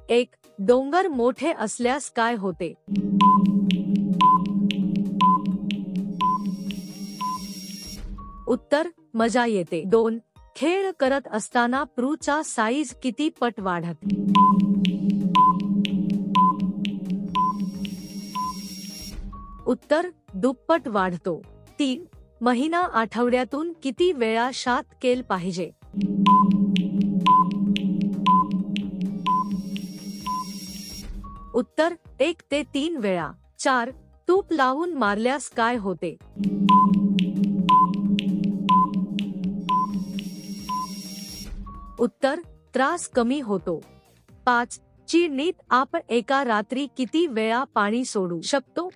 1. डोंगर मोठे असल्यास काय होते? उत्तर मजा येते. 2. खेळ करत असताना प्रूचा साईज किती पट वाढत? उत्तर दुप्पट वाढतो. 3. महिना आठवड्यातून किती वेळा शात केल पाहिजे? उत्तर 1 ते 3 वेळा. 4. तूप लावून मारल्यास काय होते? उत्तर त्रास कमी होतो. 5. चिमणीत आपण एका रात्री किती वेळा पाणी सोडू शकतो?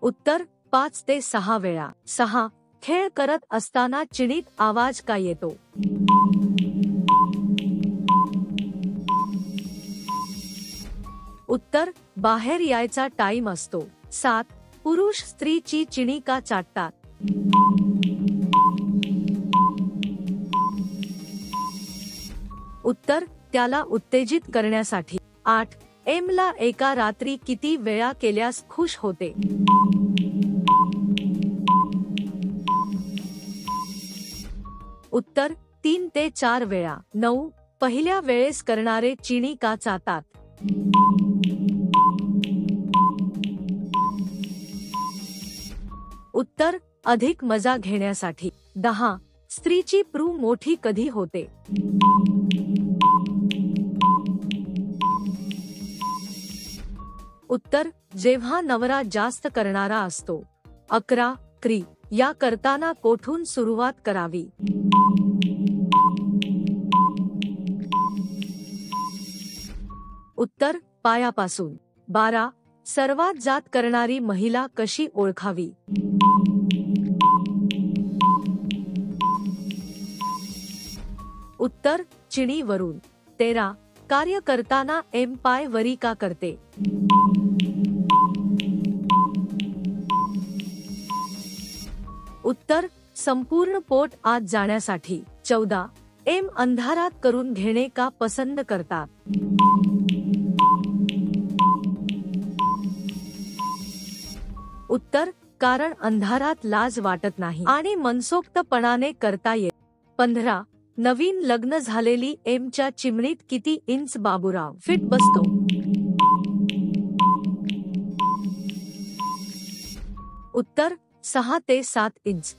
उत्तर 5 ते 6 वेळा. 6. खेळ करत असताना चिणीत आवाज का येतो? उत्तर बाहेर यायचा टाइम असतो. 7. पुरुष स्त्रीची चिणी का चाटतात? उत्तर त्याला उत्तेजित करण्यासाठी. 8. एम ला एका रात्री किती वेळा केल्यास खुश होते? उत्तर 3 ते 4 वेळा. 9. पहिल्या वेळेस करणारे चिणी का चाटतात? उत्तर अधिक मजा घेण्यासाठी. 10. स्त्रीची प्रू मोठी कधी होते? उत्तर जेव्हा नवरा जास्त करणारा असतो. 11. क्री या करताना कोठून सुरुवात करावी? उत्तर पायापासून. 12. सर्वात जात करणारी महिला कशी ओळखावी? उत्तर चिणीवरून. 13. कार्य करताना एम पाय वरी का करते? उत्तर संपूर्ण पोट आत जाण्यासाठी. 14. एम अंधारात करून घेणे का पसंत करतात? उत्तर कारण अंधारात लाज वाटत नाही आणि मनसोक्तपणाने करता येते. 15. नवीन लग्न झालेली एमच्या चिमणीत किती इंच बाबूराव फिट बसतो? उत्तर 6 ते 7 इंच.